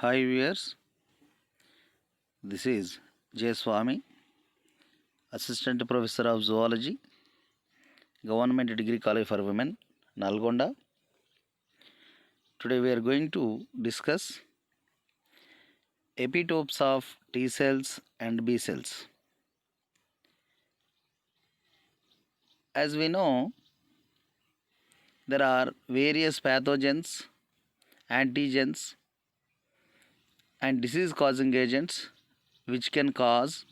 Hi viewers, this is J. Swami, Assistant Professor of Zoology, Government Degree College for Women, Nalgonda. Today we are going to discuss epitopes of T cells and B cells. As we know, there are various pathogens, antigens, and disease causing agents which can cause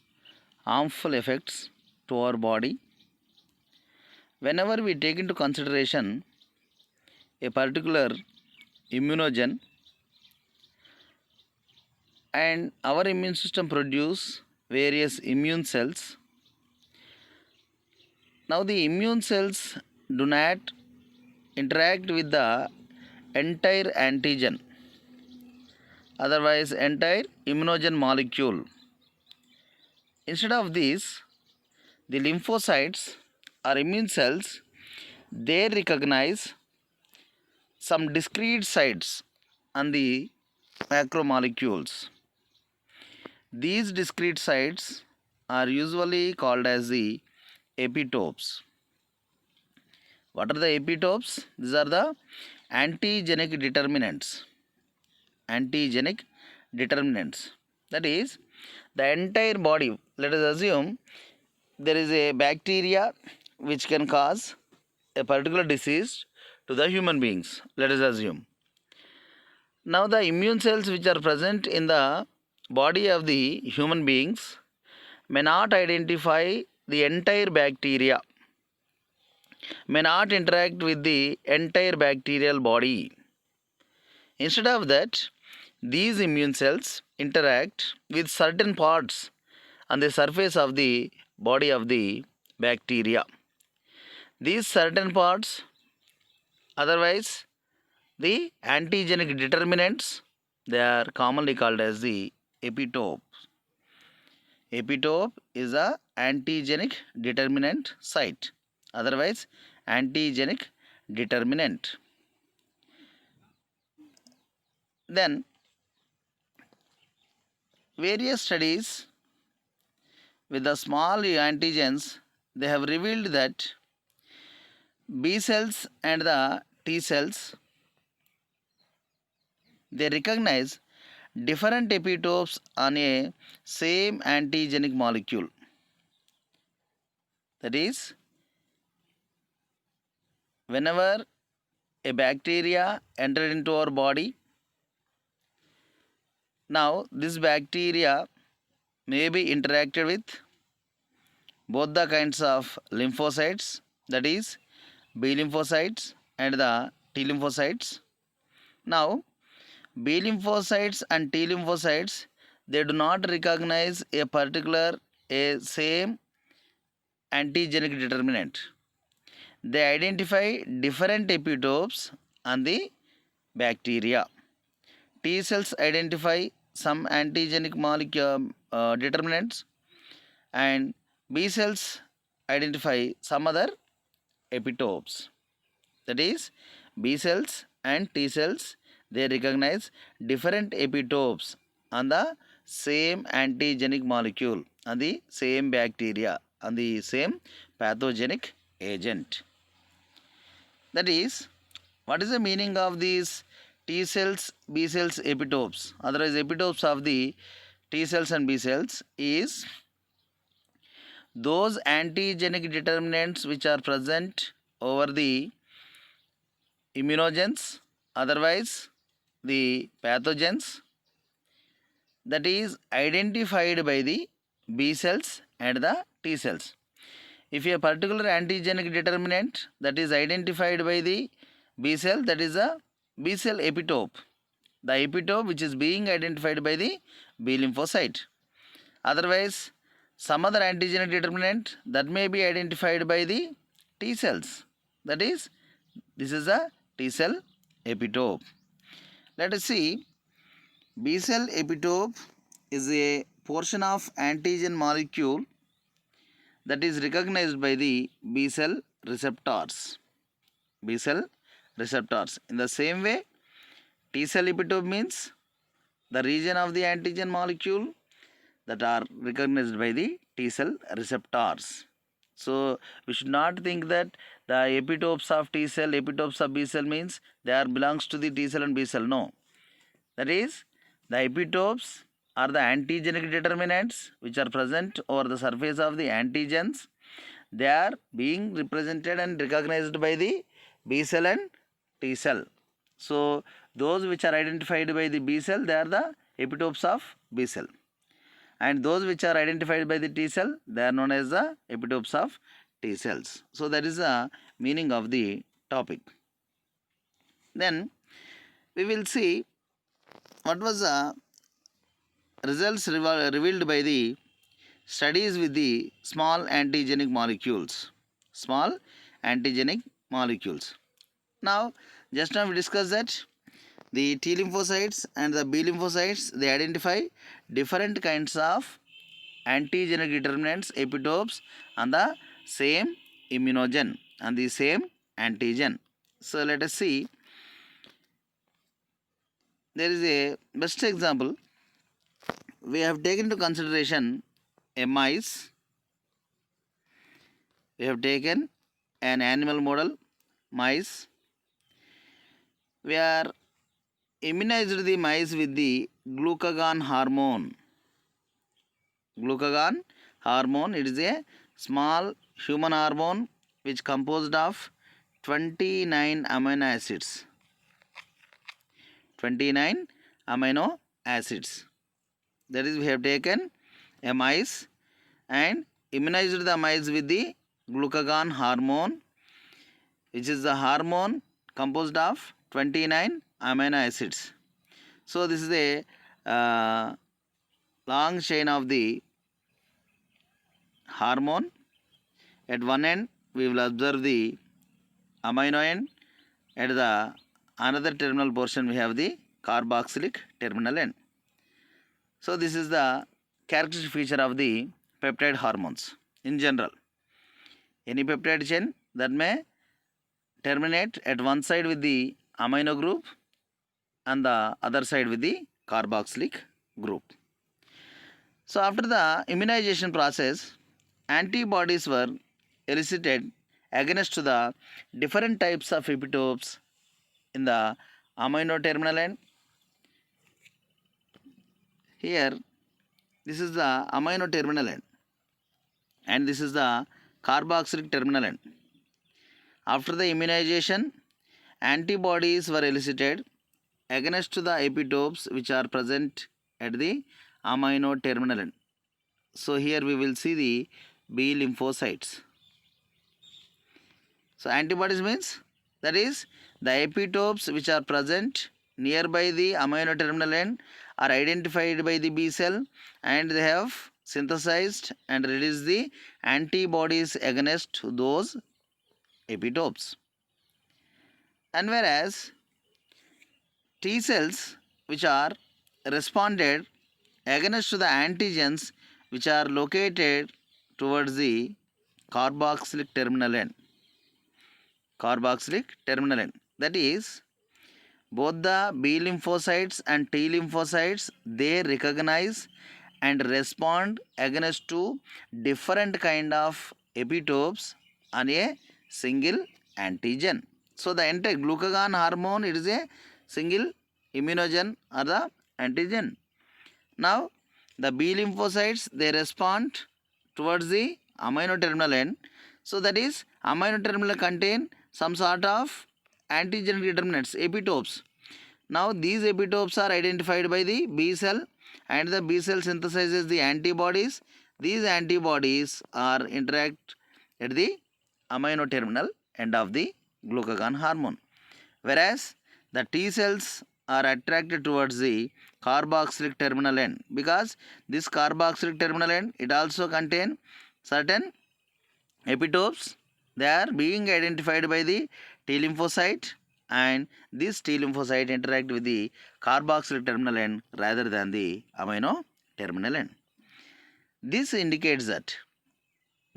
harmful effects to our body. Whenever we take into consideration a particular immunogen, and our immune system produce various immune cells. Now the immune cells do not interact with the entire antigen, otherwise entire immunogen molecule. Instead of this, the lymphocytes or immune cells, they recognize some discrete sites on the macromolecules. These discrete sites are usually called as the epitopes. What are the epitopes? These are the antigenic determinants. Antigenic determinants. That is, the entire body. Let us assume there is a bacteria which can cause a particular disease to the human beings. Let us assume. Now the immune cells which are present in the body of the human beings may not identify the entire bacteria, may not interact with the entire bacterial body. Instead of that, these immune cells interact with certain parts on the surface of the body of the bacteria. These certain parts, otherwise the antigenic determinants, they are commonly called as the epitope. Epitope is a antigenic determinant site, otherwise antigenic determinant. Then various studies with the small antigens, they have revealed that B cells and the T cells, they recognize different epitopes on a same antigenic molecule. That is, whenever a bacteria entered into our body, now this bacteria may be interacted with both the kinds of lymphocytes, that is B lymphocytes and the T lymphocytes. Now B lymphocytes and T lymphocytes, they do not recognize a particular same antigenic determinant. They identify different epitopes on the bacteria. T cells identify some antigenic molecule determinants, and B cells identify some other epitopes. That is, B cells and T cells, they recognize different epitopes on the same antigenic molecule, on the same bacteria, on the same pathogenic agent. That is, what is the meaning of these T cells, B cells epitopes? Otherwise, epitopes of the T cells and B cells is those antigenic determinants which are present over the immunogens, otherwise the pathogens, that is identified by the B cells and the T cells. If a particular antigenic determinant that is identified by the B cell, that is a B cell epitope, the epitope which is being identified by the B lymphocyte. Otherwise, some other antigenic determinant that may be identified by the T cells, that is, this is a T cell epitope. Let us see, B cell epitope is a portion of antigen molecule that is recognized by the B cell receptors. B cell receptors. In the same way, T cell epitope means the region of the antigen molecule that are recognized by the T cell receptors. So we should not think that the epitopes of T cell, epitopes of B cell means they are belongs to the T cell and B cell. No. That is, the epitopes are the antigenic determinants which are present over the surface of the antigens. They are being represented and recognized by the B cell and T cell. So those which are identified by the B cell, they are the epitopes of B cell. And those which are identified by the T cell, they are known as the epitopes of T cells. So that is the meaning of the topic. Then we will see what was the results revealed by the studies with the small antigenic molecules. Small antigenic molecules. Now, just now we discussed that the T lymphocytes and the B lymphocytes, they identify different kinds of antigenic determinants, epitopes on the same immunogen and the same antigen. So let us see. There is a best example. We have taken into consideration a mice. We have taken an animal model, mice. We are immunized the mice with the glucagon hormone. Glucagon hormone, it is a small human hormone which composed of 29 amino acids. 29 amino acids. That is, we have taken a mice and immunized the mice with the glucagon hormone, which is the hormone composed of 29 amino acids. So this is a long chain of the hormone. At one end we will observe the amino end. At the another terminal portion we have the carboxylic terminal end. So this is the characteristic feature of the peptide hormones in general. Any peptide chain that may terminate at one side with the amino group and the other side with the carboxylic group. So after the immunization process, antibodies were elicited against the different types of epitopes in the amino terminal end. Here, this is the amino terminal end and this is the carboxylic terminal end. After the immunization, antibodies were elicited against the epitopes which are present at the amino terminal end. So here we will see the B lymphocytes. So antibodies means, that is, the epitopes which are present nearby the amino terminal end are identified by the B cell and they have synthesized and released the antibodies against those epitopes. And whereas T cells which are responded against the antigens which are located towards the carboxylic terminal end. Carboxylic terminal end. That is, both the B lymphocytes and T lymphocytes, they recognize and respond against to different kind of epitopes on a single antigen. So the entire glucagon hormone, it is a single immunogen or the antigen. Now the B lymphocytes, they respond towards the amino terminal end. So that is, amino terminal contain some sort of antigen determinants, epitopes. Now these epitopes are identified by the B cell and the B cell synthesizes the antibodies. These antibodies are interact at the amino terminal end of the glucagon hormone. Whereas the T cells are attracted towards the carboxylic terminal end, because this carboxylic terminal end, it also contain certain epitopes. They are being identified by the T lymphocyte and this T lymphocyte interact with the carboxylic terminal end rather than the amino terminal end. This indicates that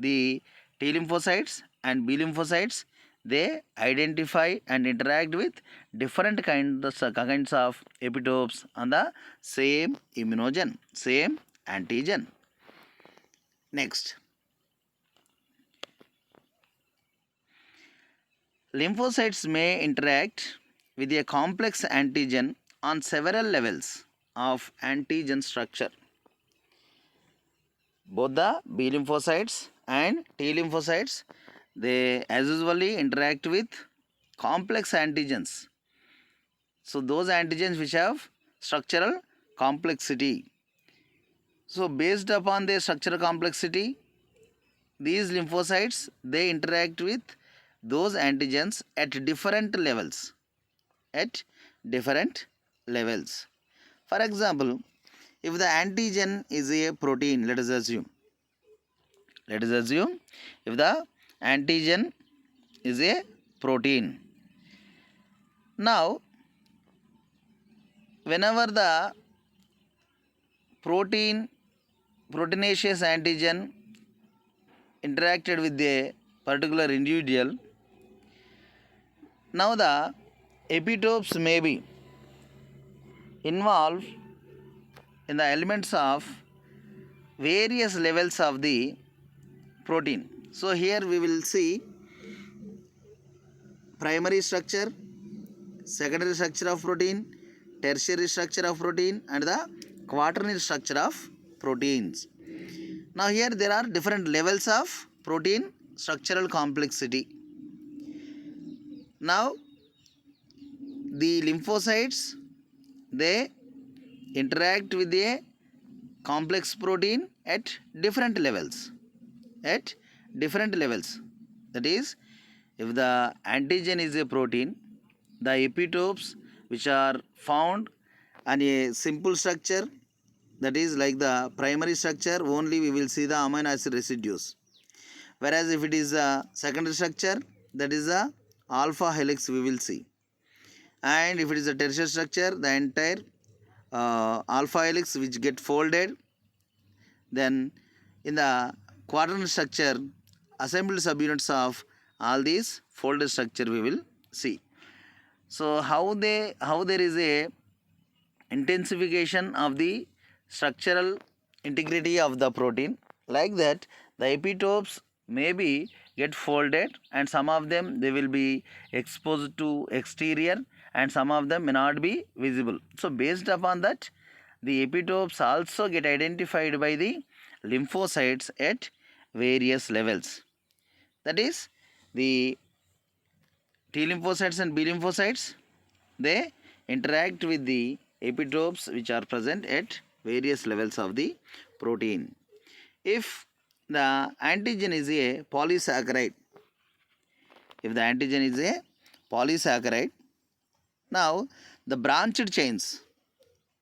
the T lymphocytes and B lymphocytes, they identify and interact with different kinds of epitopes on the same immunogen, same antigen. Next, lymphocytes may interact with a complex antigen on several levels of antigen structure. Both the B lymphocytes and T lymphocytes, they as usually interact with complex antigens. So those antigens which have structural complexity. So based upon their structural complexity, these lymphocytes, they interact with those antigens at different levels. At different levels. For example, if the antigen is a protein, let us assume if the antigen is a protein. Now, whenever the proteinaceous antigen interacted with a particular individual, now the epitopes may be involved in the elements of various levels of the protein. So here we will see primary structure, secondary structure of protein, tertiary structure of protein, and the quaternary structure of proteins. Now here there are different levels of protein structural complexity. Now the lymphocytes, they interact with a complex protein at different levels. That is, if the antigen is a protein, the epitopes which are found on a simple structure, that is like the primary structure, only we will see the amino acid residues. Whereas if it is a secondary structure, that is the alpha helix we will see. And if it is a tertiary structure, the entire alpha helix which get folded. Then in the quaternary structure, assembled subunits of all these folded structure we will see. So how there is a intensification of the structural integrity of the protein, like that the epitopes may be get folded, and some of them they will be exposed to exterior and some of them may not be visible. So based upon that, the epitopes also get identified by the lymphocytes at various levels. That is, the T lymphocytes and B lymphocytes, they interact with the epitopes which are present at various levels of the protein. If the antigen is a polysaccharide, now the branched chains,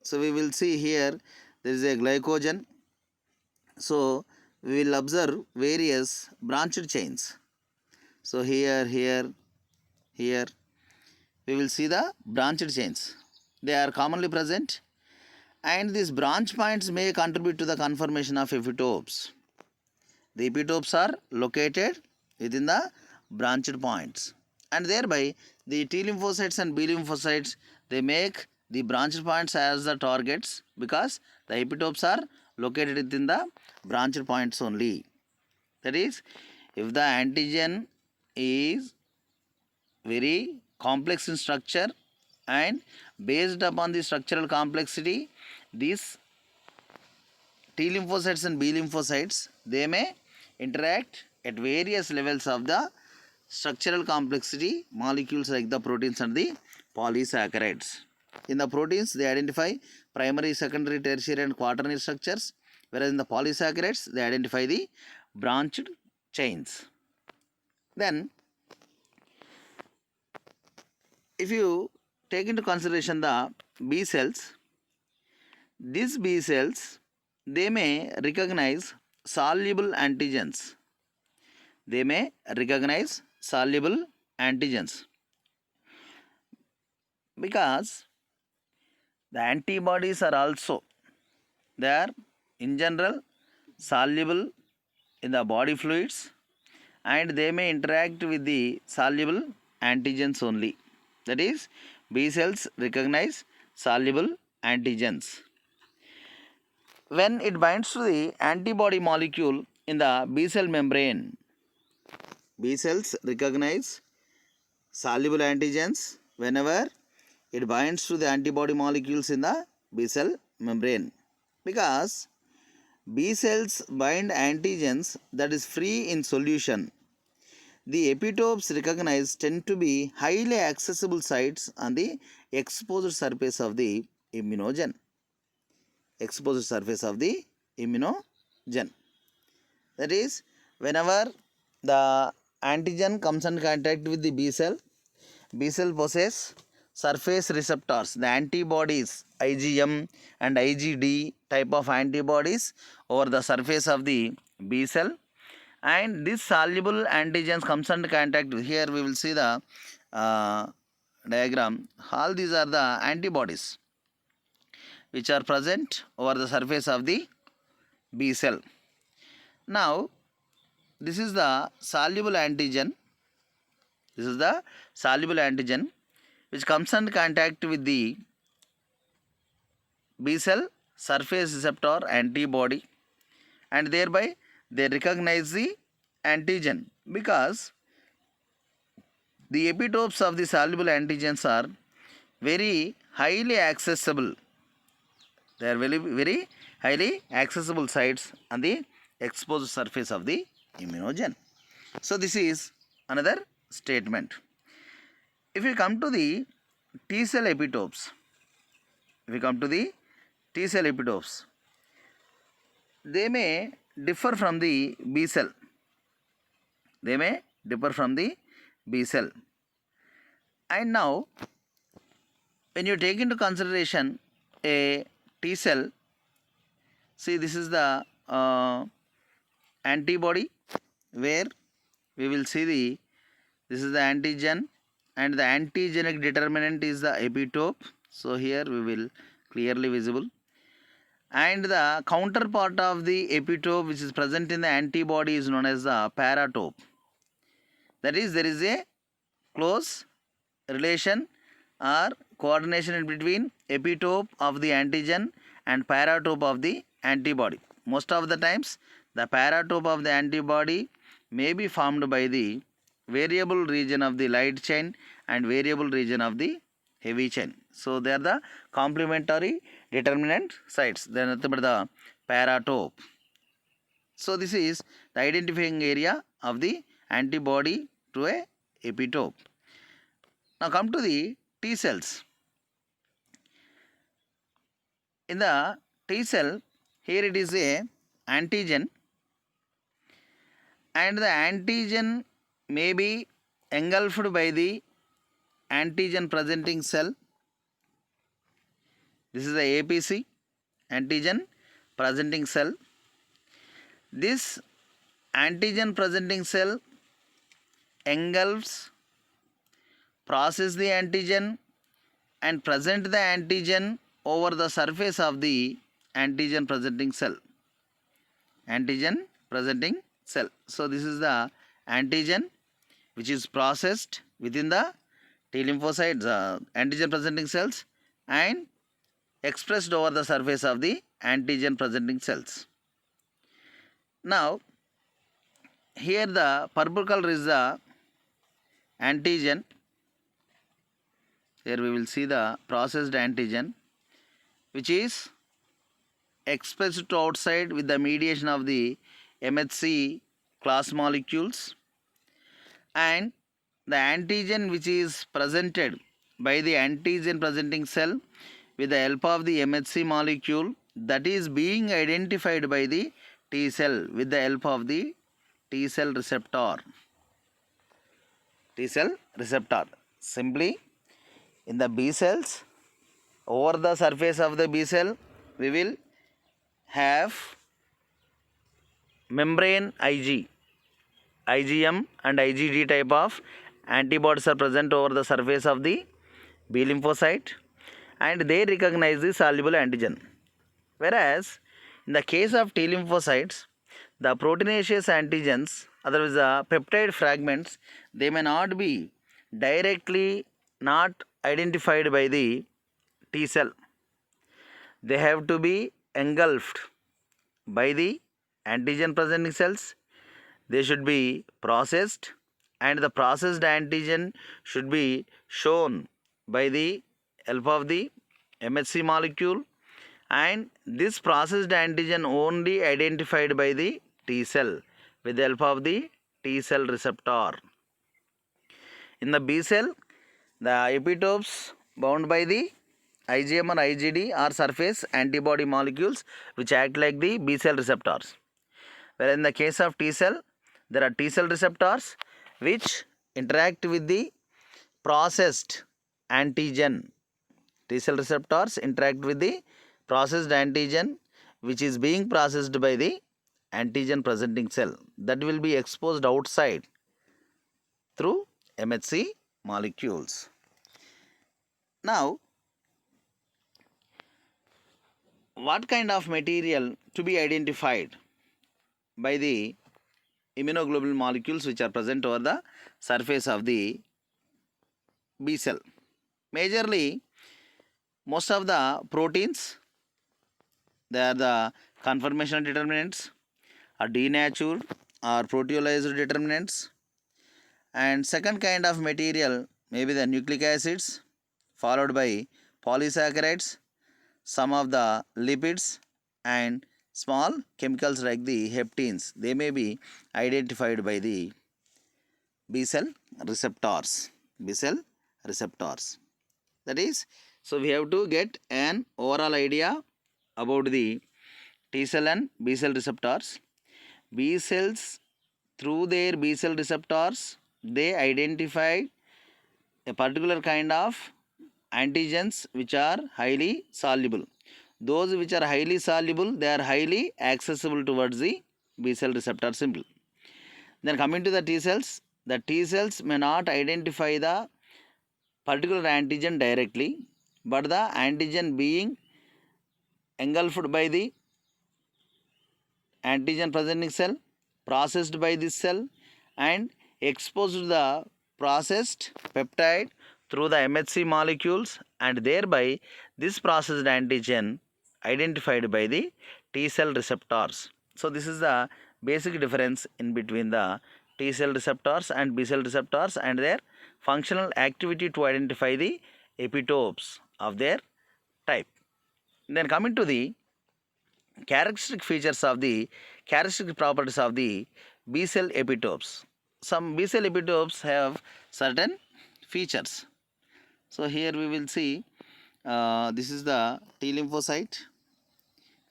so we will see here there is a glycogen. So we will observe various branched chains. So here, we will see the branched chains. They are commonly present, and these branch points may contribute to the conformation of epitopes. The epitopes are located within the branched points, and thereby the T lymphocytes and B lymphocytes, they make the branched points as the targets because the epitopes are located within the branched points only. That is, if the antigen is very complex in structure, and based upon the structural complexity, these T lymphocytes and B lymphocytes, they may interact at various levels of the structural complexity molecules like the proteins and the polysaccharides. In the proteins, they identify primary, secondary, tertiary and quaternary structures, whereas in the polysaccharides, they identify the branched chains. Then, if you take into consideration the B cells, these B cells, they may recognize soluble antigens. Because the antibodies are also, they are in general soluble in the body fluids, and they may interact with the soluble antigens only. That is, B cells recognize soluble antigens. When it binds to the antibody molecule in the B cell membrane, B cells recognize soluble antigens whenever it binds to the antibody molecules in the B cell membrane, because B cells bind antigens that is free in solution. The epitopes recognized tend to be highly accessible sites on the exposed surface of the immunogen. Exposed surface of the immunogen. That is, whenever the antigen comes in contact with the B cell possess surface receptors, the antibodies IgM and IgD type of antibodies over the surface of the B cell, and this soluble antigens comes into contact with, here we will see the diagram, all these are the antibodies which are present over the surface of the B cell. Now this is the soluble antigen, which comes in contact with the B cell surface receptor antibody, and thereby they recognize the antigen, because the epitopes of the soluble antigens are very highly accessible. They are very highly accessible sites on the exposed surface of the immunogen. So this is another statement. If we come to the T cell epitopes, they may differ from the B cell. And now, when you take into consideration a T cell, see, this is the antibody, where we will see this is the antigen, and the antigenic determinant is the epitope. So here we will clearly visible, and the counterpart of the epitope which is present in the antibody is known as the paratope. That is, there is a close relation or coordination in between epitope of the antigen and paratope of the antibody. Most of the times the paratope of the antibody may be formed by the variable region of the light chain and variable region of the heavy chain. So they are the complementary determinant sites. They are nothing but the paratope. So this is the identifying area of the antibody to a epitope. Now come to the T cells. In the T cell, here it is a antigen, and the antigen may be engulfed by the antigen presenting cell. This is the APC, antigen presenting cell. This antigen presenting cell engulfs, process the antigen and present the antigen over the surface of the antigen presenting cell. So this is the antigen which is processed within the T lymphocytes, antigen presenting cells, and expressed over the surface of the antigen presenting cells. Now here the purple color is the antigen. Here we will see the processed antigen which is expressed to outside with the mediation of the MHC class molecules, and the antigen which is presented by the antigen presenting cell with the help of the MHC molecule, that is being identified by the T cell with the help of the T cell receptor. Simply, in the B cells, over the surface of the B cell, we will have membrane IgM and IgD type of antibodies are present over the surface of the B lymphocyte, and they recognize the soluble antigen. Whereas in the case of T lymphocytes, the proteinaceous antigens otherwise the peptide fragments, they may not be directly not identified by the T cell. They have to be engulfed by the antigen presenting cells. They should be processed, and the processed antigen should be shown by the help of the MHC molecule, and this processed antigen only identified by the T cell with the help of the T cell receptor. In the B cell, the epitopes bound by the IgM or IgD are surface antibody molecules which act like the B cell receptors. Whereas in the case of T cell, there are T cell receptors which interact with the processed antigen. T cell receptors interact with the processed antigen which is being processed by the antigen presenting cell that will be exposed outside through MHC molecules. Now, what kind of material to be identified by the immunoglobulin molecules which are present over the surface of the B cell? Majorly, most of the proteins, they are the conformational determinants, or denatured or proteolyzed determinants. And second kind of material may be the nucleic acids, followed by polysaccharides, some of the lipids, and small chemicals like the heptines. They may be identified by the B cell receptors. B cell receptors. That is, so we have to get an overall idea about the T cell and B cell receptors. B cells, through their B cell receptors, they identify a particular kind of antigens which are highly soluble. Those which are highly soluble, they are highly accessible towards the B cell receptor symbol. Then coming to the T cells may not identify the particular antigen directly, but the antigen being engulfed by the antigen presenting cell, processed by this cell, and exposed to the processed peptide through the MHC molecules, and thereby this processed antigen identified by the T cell receptors. So this is the basic difference in between the T cell receptors and B cell receptors and their functional activity to identify the epitopes of their type. Then coming to the characteristic properties of the B cell epitopes. Some B cell epitopes have certain features. So here we will see this is the T lymphocyte,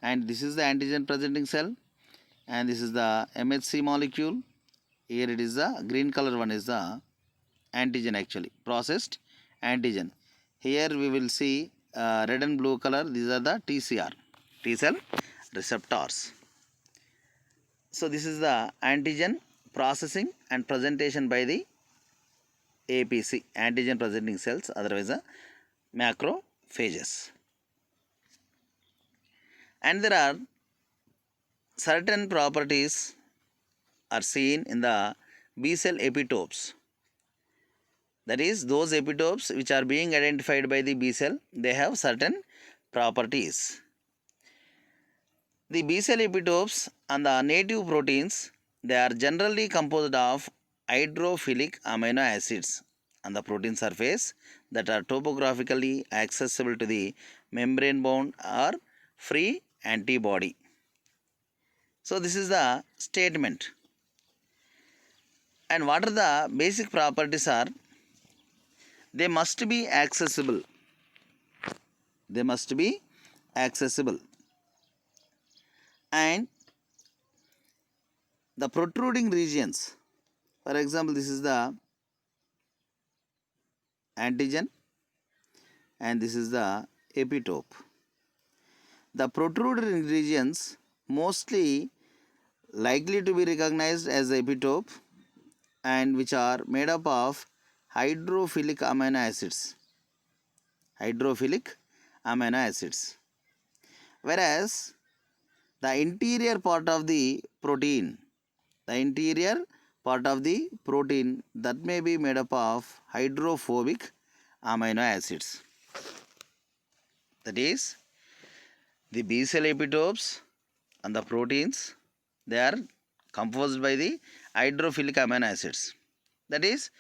and this is the antigen presenting cell, and this is the MHC molecule. Here it is the green color one is the antigen, actually processed antigen. Here we will see red and blue color, these are the TCR, T cell receptors. So this is the antigen processing and presentation by the APC, antigen presenting cells, otherwise the macrophages. And there are certain properties are seen in the B cell epitopes. That is, those epitopes which are being identified by the B cell, they have certain properties. The B cell epitopes and the native proteins, they are generally composed of hydrophilic amino acids on the protein surface that are topographically accessible to the membrane bound or free antibody. So this is the statement. And what are the basic properties are? They must be accessible. They must be accessible. And the protruding regions, for example, this is the antigen and this is the epitope. The protruding regions mostly likely to be recognized as the epitope and which are made up of hydrophilic amino acids. Hydrophilic amino acids. Whereas the interior part of the protein, the interior part of the protein that may be made up of hydrophobic amino acids. That is, the B cell epitopes and the proteins, they are composed by the hydrophilic amino acids. That is,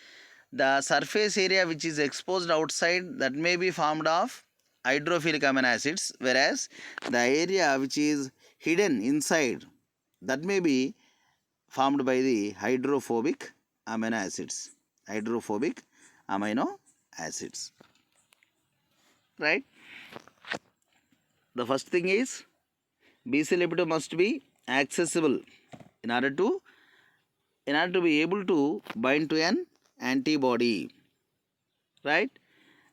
the surface area which is exposed outside, that may be formed of hydrophilic amino acids, whereas the area which is hidden inside, that may be formed by the hydrophobic amino acids. Hydrophobic amino acids. Right? The first thing is, B cell epitope must be accessible in order to be able to bind to an antibody, right?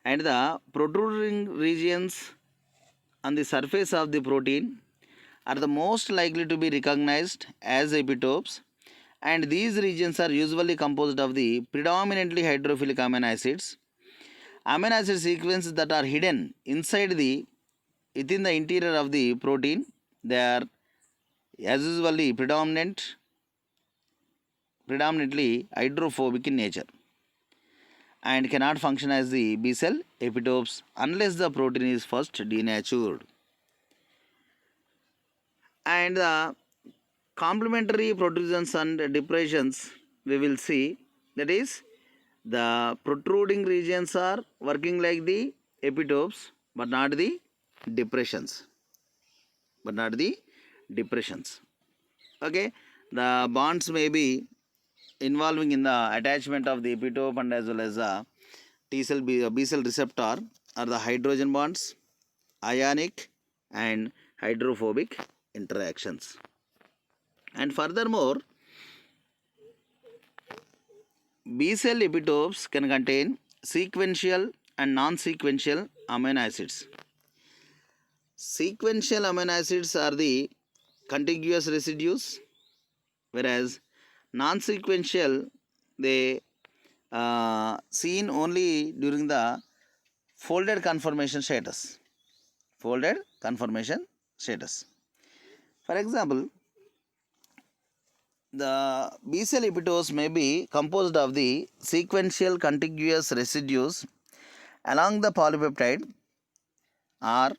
And the protruding regions on the surface of the protein are the most likely to be recognized as epitopes, and these regions are usually composed of the predominantly hydrophilic amino acids. Amino acid sequences that are hidden inside within the interior of the protein, they are as usually predominantly hydrophobic in nature and cannot function as the B cell epitopes unless the protein is first denatured. And the complementary protrusions and depressions we will see, that is, the protruding regions are working like the epitopes but not the depressions. Okay, the bonds may be involving in the attachment of the epitope and as well as the B cell receptor are the hydrogen bonds, ionic and hydrophobic interactions. And furthermore, B cell epitopes can contain sequential and non-sequential amino acids. Sequential amino acids are the contiguous residues, whereas non-sequential, they seen only during the folded conformation status. For example, the B cell epitopes may be composed of the sequential contiguous residues along the polypeptide, or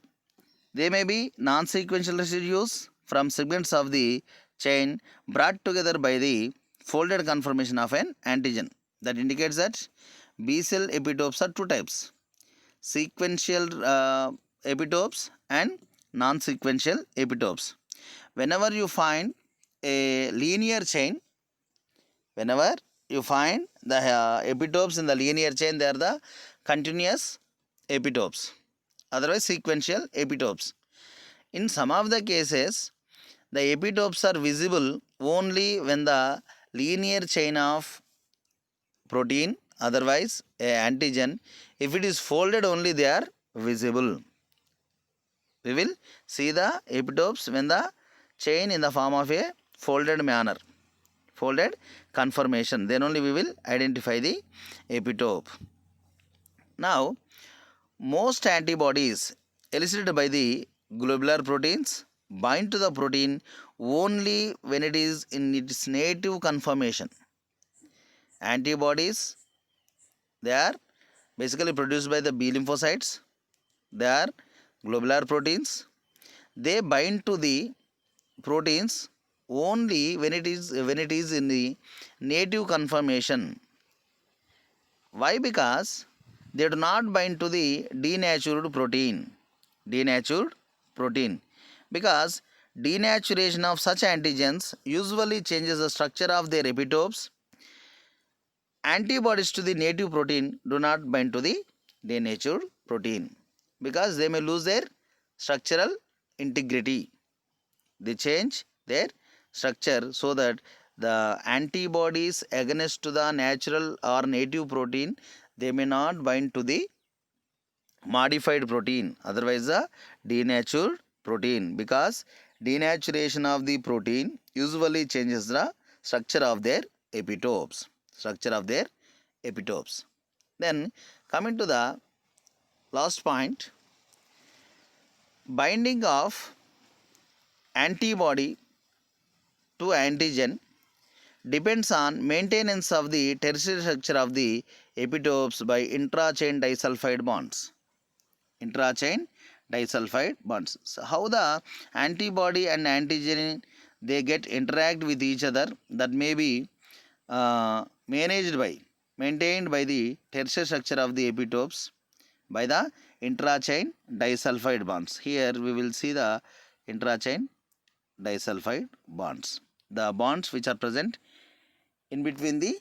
they may be non-sequential residues from segments of the chain brought together by the folded conformation of an antigen. That indicates that B cell epitopes are two types: sequential epitopes and non-sequential epitopes. Whenever you find a linear chain, whenever you find the epitopes in the linear chain, they are the continuous epitopes, otherwise sequential epitopes. In some of the cases, the epitopes are visible only when the linear chain of protein, otherwise a antigen, if it is folded only, they are visible. We will see the epitopes when the chain in the form of a folded manner, folded conformation, then only we will identify the epitope. Now, most antibodies elicited by the globular proteins bind to the protein only when it is in its native conformation. Antibodies, they are basically produced by the B lymphocytes. They are globular proteins. They bind to the proteins only when it is in the native conformation. Why? Because they do not bind to the denatured protein. Because denaturation of such antigens usually changes the structure of their epitopes. Antibodies to the native protein do not bind to the denatured protein because they may lose their structural integrity. They change their structure so that the antibodies against to the natural or native protein, they may not bind to the modified protein, otherwise the denatured protein, because denaturation of the protein usually changes the structure of their epitopes. Then coming to the last point, binding of antibody to antigen depends on maintenance of the tertiary structure of the epitopes by intra-chain disulfide bonds. Intra-chain disulfide bonds. So how the antibody and antigen they get interact with each other, that may be maintained by the tertiary structure of the epitopes by the intra-chain disulfide bonds. Here we will see the intra-chain disulfide bonds, the bonds which are present in between the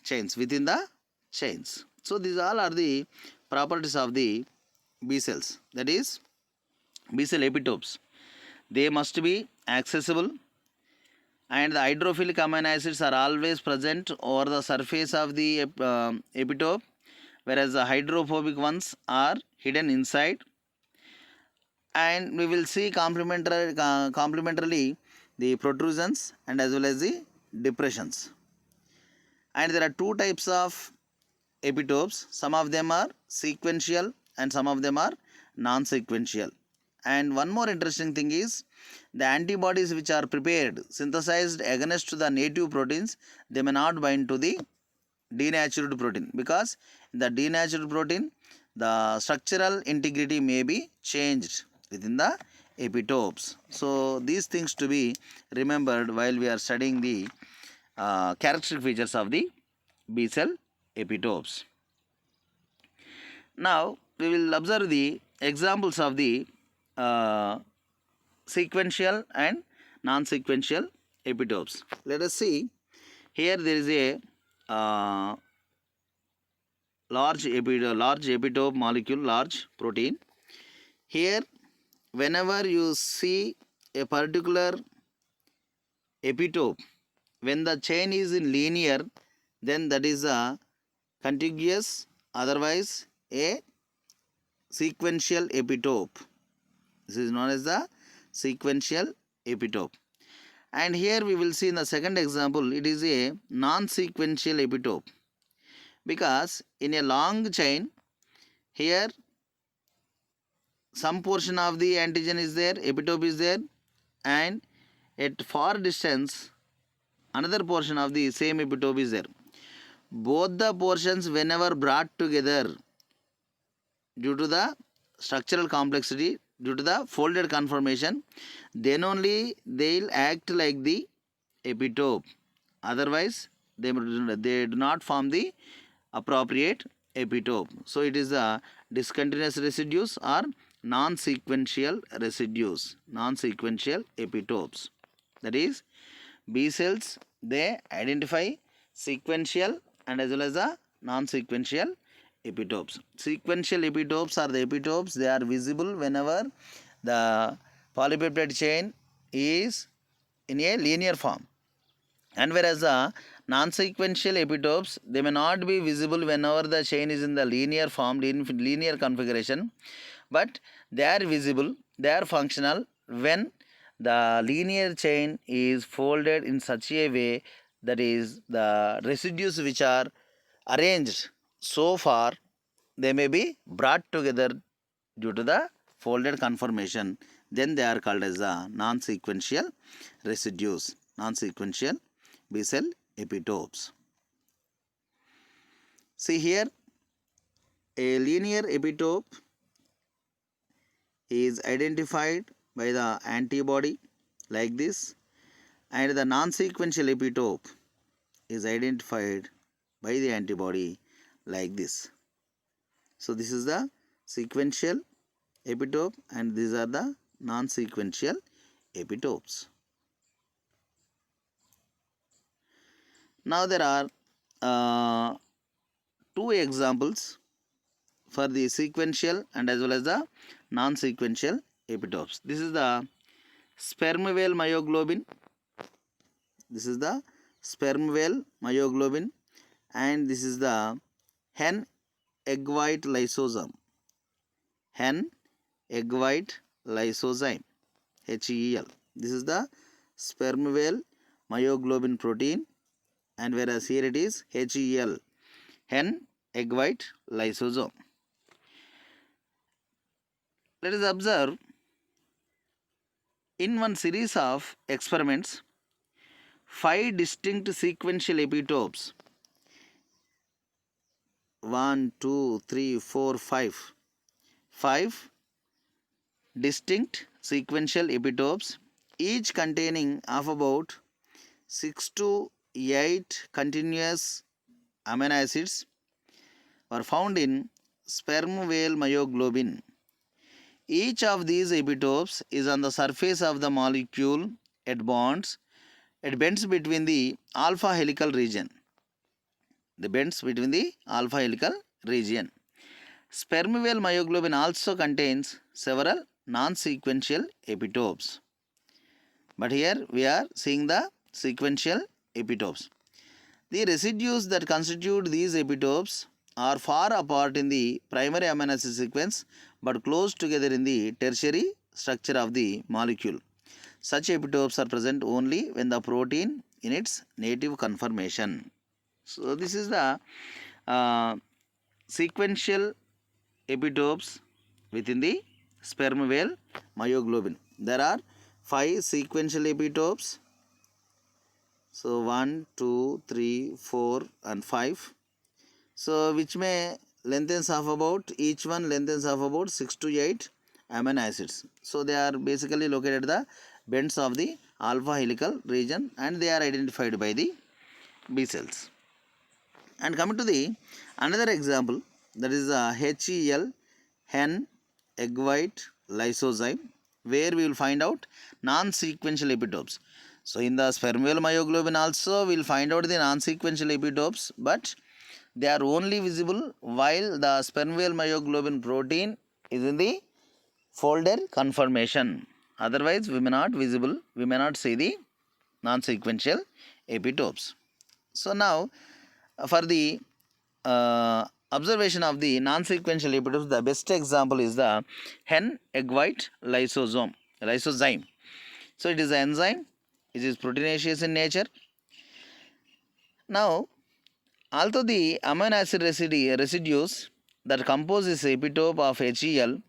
chains, within the chains. So these all are the properties of the B cells, that is B cell epitopes. They must be accessible, and the hydrophilic amino acids are always present over the surface of the epitope, whereas the hydrophobic ones are hidden inside. And we will see complementarily the protrusions and as well as the depressions. And there are two types of epitopes. Some of them are sequential and some of them are non-sequential. And one more interesting thing is the antibodies which are prepared, synthesized against the native proteins, they may not bind to the denatured protein, because in the denatured protein the structural integrity may be changed within the epitopes. So these things to be remembered while we are studying the characteristic features of the B cell epitopes. Now we will observe the examples of the sequential and non-sequential epitopes. Let us see. Here there is a large epitope molecule, large protein. Here, whenever you see a particular epitope, when the chain is in linear, then that is a contiguous, otherwise a sequential epitope. This is known as the sequential epitope. And here we will see in the second example, it is a non-sequential epitope, because in a long chain, here some portion of the antigen is there, epitope is there, and at far distance another portion of the same epitope is there. Both the portions, whenever brought together due to the structural complexity, due to the folded conformation, then only they will act like the epitope. Otherwise, they do not form the appropriate epitope. So it is the discontinuous residues or non-sequential residues, non-sequential epitopes. That is, B cells, they identify sequential and as well as the non-sequential epitopes. Sequential epitopes are the epitopes, they are visible whenever the polypeptide chain is in a linear form. And whereas the non-sequential epitopes, they may not be visible whenever the chain is in the linear form, linear configuration, but they are visible, they are functional when the linear chain is folded in such a way, that is, the residues which are arranged so far, they may be brought together due to the folded conformation, then they are called as the non-sequential residues, non-sequential B cell epitopes. See here, a linear epitope is identified by the antibody like this, and the non-sequential epitope is identified by the antibody like this. So this is the sequential epitope and these are the non-sequential epitopes. Now there are two examples for the sequential and as well as the non-sequential epitopes. This is the sperm whale myoglobin. This is the sperm whale myoglobin, and this is the hen egg white lysosome. Hen egg white lysozyme, HEL. This is the sperm whale myoglobin protein, and whereas here it is HEL, hen egg white lysosome. Let us observe in one series of experiments 5 distinct sequential epitopes. 1, 2, 3, 4, 5. 5 distinct sequential epitopes, each containing of about 6 to 8 continuous amino acids, were found in sperm whale myoglobin. Each of these epitopes is on the surface of the molecule at bonds. It bends between the alpha helical region. The bends between the alpha helical region. Sperm whale myoglobin also contains several non-sequential epitopes. But here we are seeing the sequential epitopes. The residues that constitute these epitopes are far apart in the primary amino acid sequence but close together in the tertiary structure of the molecule. Such epitopes are present only when the protein in its native conformation. So this is the sequential epitopes within the sperm whale myoglobin. There are 5 sequential epitopes. So 1, 2, 3, 4 and 5. So which may lengthens of about, each one lengthens of about 6 to 8 amino acids. So they are basically located at the bends of the alpha helical region and they are identified by the B cells. And coming to the another example, that is HEL, hen egg white lysozyme, where we will find out non-sequential epitopes. So in the sperm whale myoglobin also we will find out the non-sequential epitopes, but they are only visible while the sperm whale myoglobin protein is in the folded conformation. Otherwise we may not see the non-sequential epitopes. So now for the observation of the non-sequential epitopes, the best example is the hen egg white lysozyme. So it is an enzyme. It is proteinaceous in nature. Now, although the amino acid residues that compose this epitope of HEL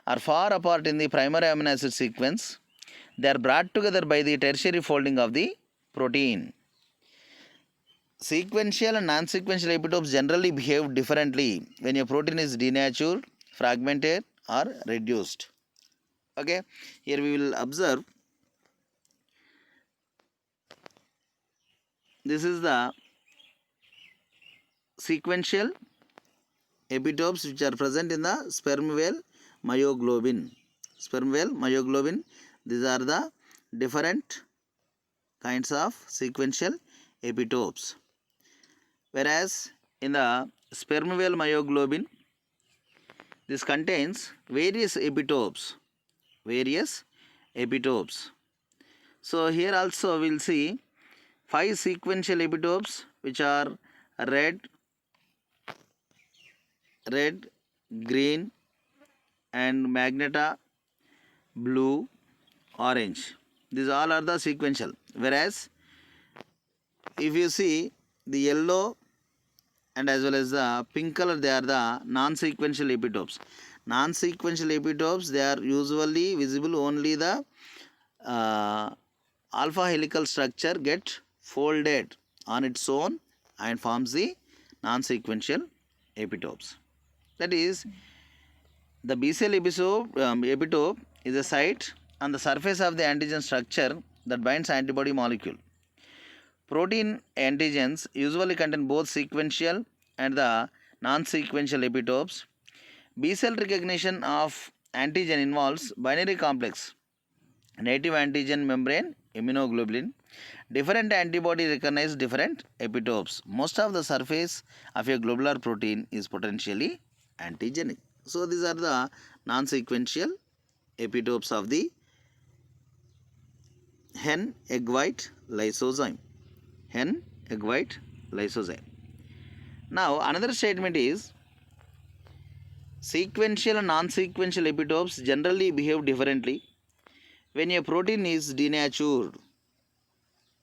are far apart in the primary amino acid sequence, they are brought together by the tertiary folding of the protein. Sequential and non-sequential epitopes generally behave differently when a protein is denatured, fragmented or reduced. Okay, here we will observe. This is the sequential epitopes which are present in the sperm whale myoglobin. Sperm whale myoglobin, these are the different kinds of sequential epitopes. Whereas in the sperm whale myoglobin, this contains various epitopes. So here also we will see 5 sequential epitopes which are red, green and magenta, blue, orange. These all are the sequential. Whereas if you see the yellow and as well as the pink color, they are the non-sequential epitopes. Non-sequential epitopes, they are usually visible only the alpha helical structure get folded on its own and forms the non-sequential epitopes. That is, the B cell epitope is a site on the surface of the antigen structure that binds antibody molecule. Protein antigens usually contain both sequential and the non-sequential epitopes. B cell recognition of antigen involves binary complex, native antigen membrane, immunoglobulin. Different antibody recognize different epitopes. Most of the surface of a globular protein is potentially antigenic. So these are the non-sequential epitopes of the hen egg white lysozyme. Hen egg white lysozyme. Now another statement is sequential and non-sequential epitopes generally behave differently when a protein is denatured.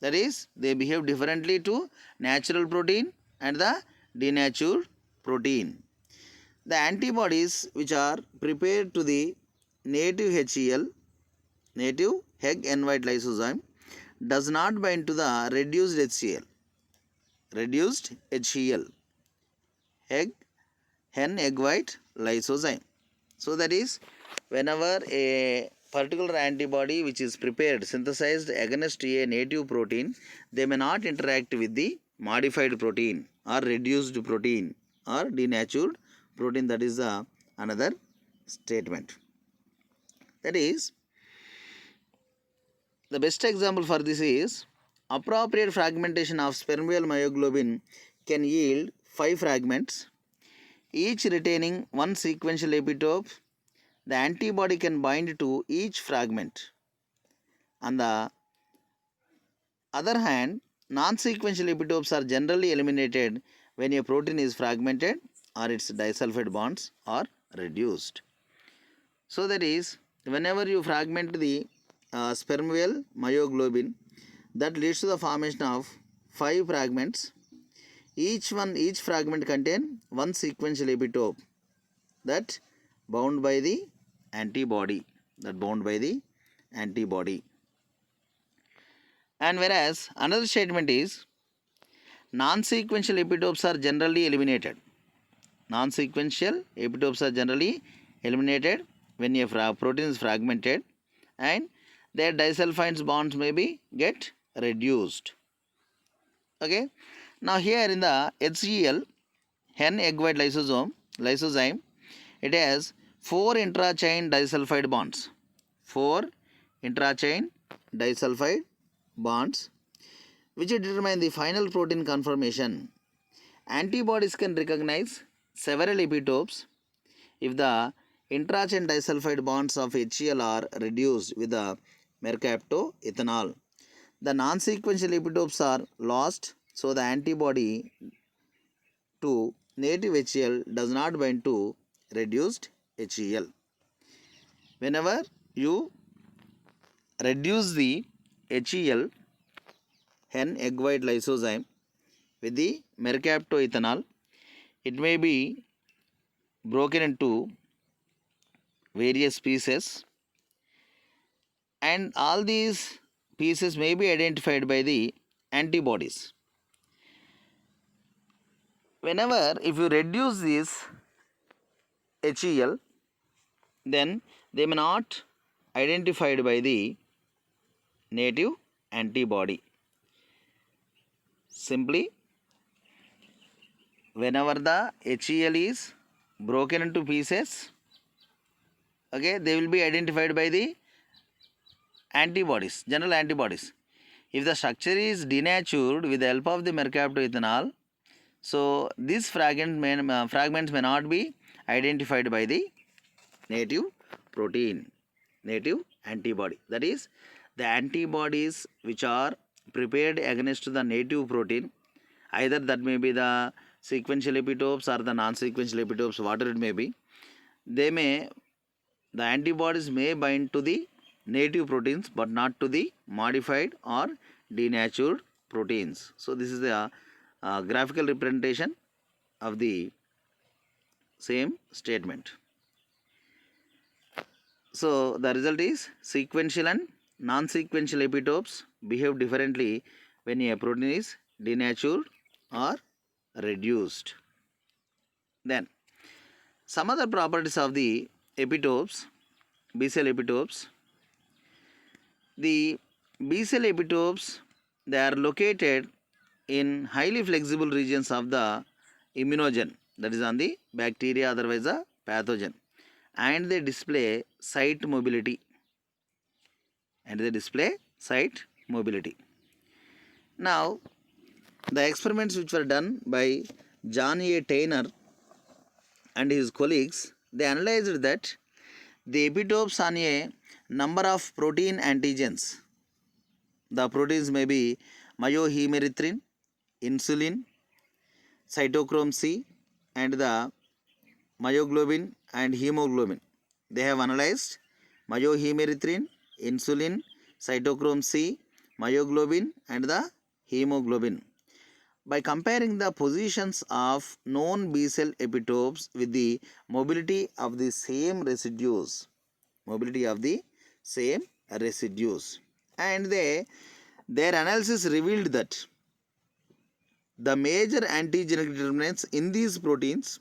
That is, they behave differently to natural protein and the denatured protein. The antibodies which are prepared to the native HEL, native egg and white lysozyme, does not bind to the reduced HCl. Reduced HCl. Hen egg white lysozyme. So that is, whenever a particular antibody which is prepared, synthesized against a native protein, they may not interact with the modified protein or reduced protein or denatured protein. That is another statement. That is, the best example for this is appropriate fragmentation of spermioal myoglobin can yield 5 fragments, each retaining one sequential epitope. The antibody can bind to each fragment. On the other hand, non-sequential epitopes are generally eliminated when a protein is fragmented or its disulfide bonds are reduced. So that is, whenever you fragment the spermioal myoglobin, that leads to the formation of 5 fragments. Each fragment contain one sequential epitope that bound by the antibody. And whereas another statement is non-sequential epitopes are generally eliminated. Non-sequential epitopes are generally eliminated when a protein is fragmented and their disulfide bonds may be get reduced. Okay. Now here in the HCl, hen egg white lysozyme, it has 4 intra-chain disulfide bonds. 4 intra-chain disulfide bonds which determine the final protein conformation. Antibodies can recognize several epitopes if the intra-chain disulfide bonds of HCl are reduced with the mercaptoethanol. The non-sequential epitopes are lost, so the antibody to native HCl does not bind to reduced HCl. Whenever you reduce the HCl, hen egg white lysozyme, with the mercaptoethanol, it may be broken into various pieces, and all these pieces may be identified by the antibodies. Whenever if you reduce this HCl, then they may not identified by the native antibody. Simply, whenever the HCl is broken into pieces, okay, they will be identified by the antibodies, general antibodies. If the structure is denatured with the help of the mercaptoethanol, so these fragments may not be identified by the native protein, native antibody. That is, the antibodies which are prepared against the native protein, either that may be the sequential epitopes or the non-sequential epitopes, whatever it may be, the antibodies may bind to the native proteins but not to the modified or denatured proteins. So this is the graphical representation of the same statement. So the result is sequential and non-sequential epitopes behave differently when a protein is denatured or reduced. Then some other properties of the epitopes, B cell epitopes. The B cell epitopes, they are located in highly flexible regions of the immunogen, that is on the bacteria, otherwise a pathogen, and they display site mobility. Now, the experiments which were done by John A. Tainer and his colleagues, they analyzed that the epitopes on a number of protein antigens. The proteins may be myohemerythrin, insulin, cytochrome C, and the myoglobin and hemoglobin. They have analyzed myohemerythrin, insulin, cytochrome C, myoglobin, and the hemoglobin. By comparing the positions of known B cell epitopes with the mobility of the same residues, and they Their analysis revealed that the major antigenic determinants in these proteins,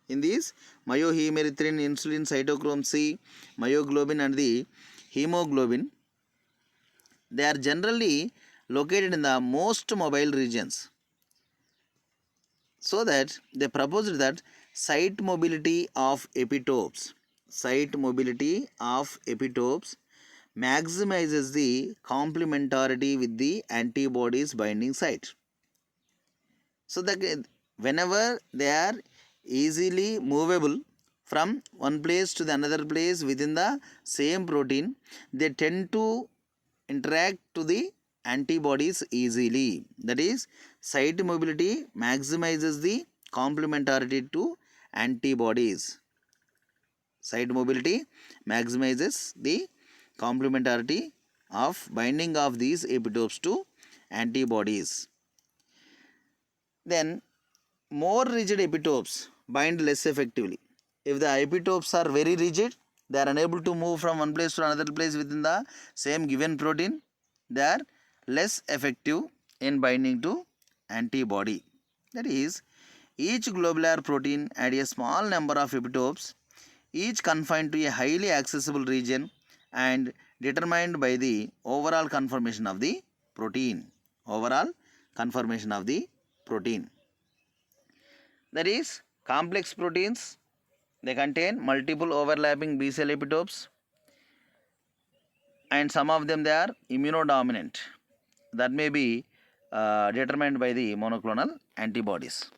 in these myohemerythrin, insulin, cytochrome C, myoglobin and the hemoglobin, they are generally located in the most mobile regions. So that they proposed that site mobility of epitopes maximizes the complementarity with the antibodies binding site. So that whenever they are easily movable from one place to the another place within the same protein, they tend to interact to the antibodies easily. That is, site mobility maximizes the complementarity to antibodies. Site mobility maximizes the complementarity of binding of these epitopes to antibodies. Then more rigid epitopes bind less effectively. If the epitopes are very rigid, they are unable to move from one place to another place within the same given protein. They are less effective in binding to antibody. That is, each globular protein had a small number of epitopes, each confined to a highly accessible region and determined by the overall conformation of the protein. Overall conformation of the protein. That is, complex proteins, they contain multiple overlapping B cell epitopes and some of them they are immunodominant. That may be determined by the monoclonal antibodies.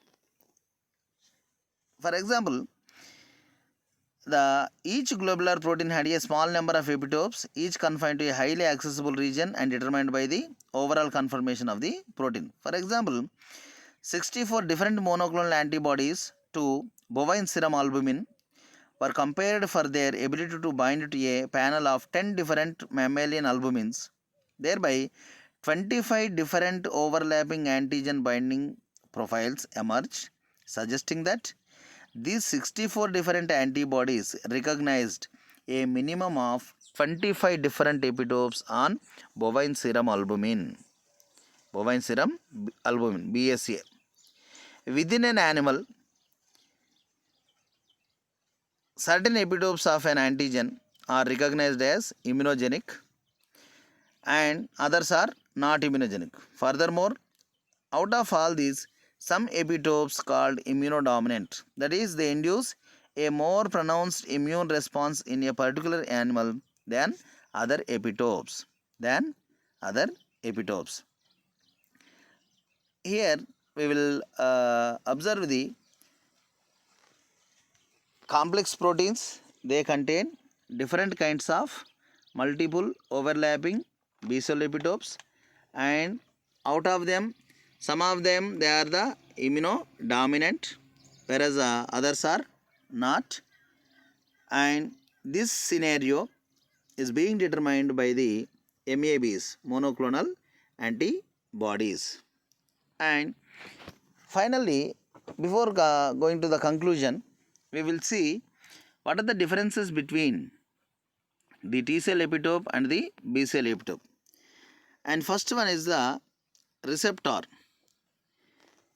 For example, each globular protein had a small number of epitopes, each confined to a highly accessible region and determined by the overall conformation of the protein. For example, 64 different monoclonal antibodies to bovine serum albumin were compared for their ability to bind to a panel of 10 different mammalian albumins. Thereby, 25 different overlapping antigen binding profiles emerged, suggesting that these 64 different antibodies recognized a minimum of 25 different epitopes on bovine serum albumin. Bovine serum albumin, BSA. Within an animal, certain epitopes of an antigen are recognized as immunogenic and others are not immunogenic. Furthermore, out of all these, some epitopes called immunodominant, that is, they induce a more pronounced immune response in a particular animal than other epitopes. Here we will observe the complex proteins. They contain different kinds of multiple overlapping B cell epitopes, and out of them, some of them they are the immunodominant, whereas others are not. And this scenario is being determined by the MABs, monoclonal antibodies. And finally, before going to the conclusion, we will see what are the differences between the T cell epitope and the B cell epitope. And first one is the receptor.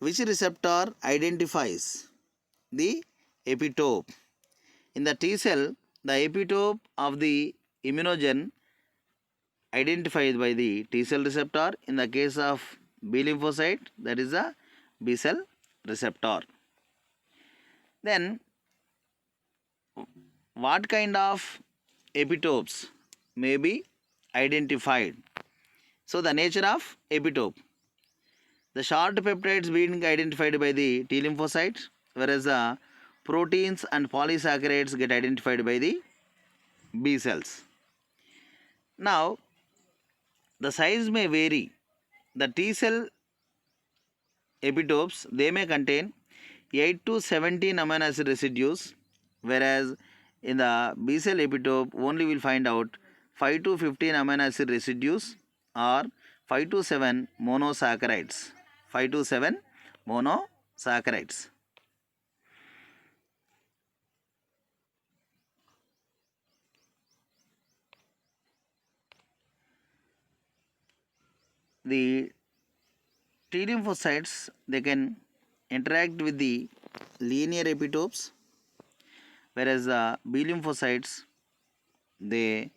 Which receptor identifies the epitope? In the T cell, the epitope of the immunogen identified by the T cell receptor. In the case of B lymphocyte, that is the B cell receptor. Then, what kind of epitopes may be identified? So, the nature of epitope. The short peptides being identified by the T lymphocyte, whereas the proteins and polysaccharides get identified by the B cells. Now, the size may vary. The T cell epitopes, they may contain 8 to 17 amino acid residues, whereas in the B cell epitope only will find out 5 to 15 amino acid residues or 5 to 7 monosaccharides. 5 to 7 monosaccharides. the T lymphocytes, they can interact with the linear epitopes, whereas the B lymphocytes, they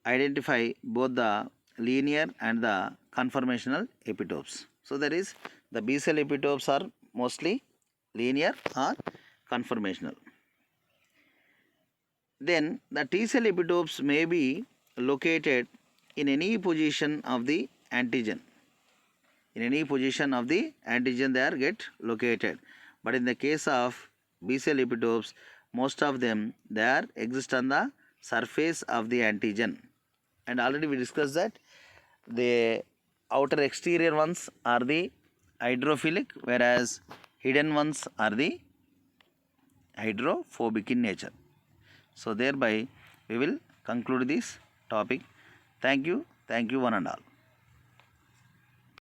identify both the linear and the conformational epitopes. So there is the B cell epitopes are mostly linear or conformational. Then the T cell epitopes may be located in any position of the antigen. In any position of the antigen they are get located. But in the case of B cell epitopes, most of them they are exist on the surface of the antigen. And already we discussed that the outer exterior ones are the hydrophilic, whereas hidden ones are the hydrophobic in nature. So thereby we will conclude this topic. Thank you one and all.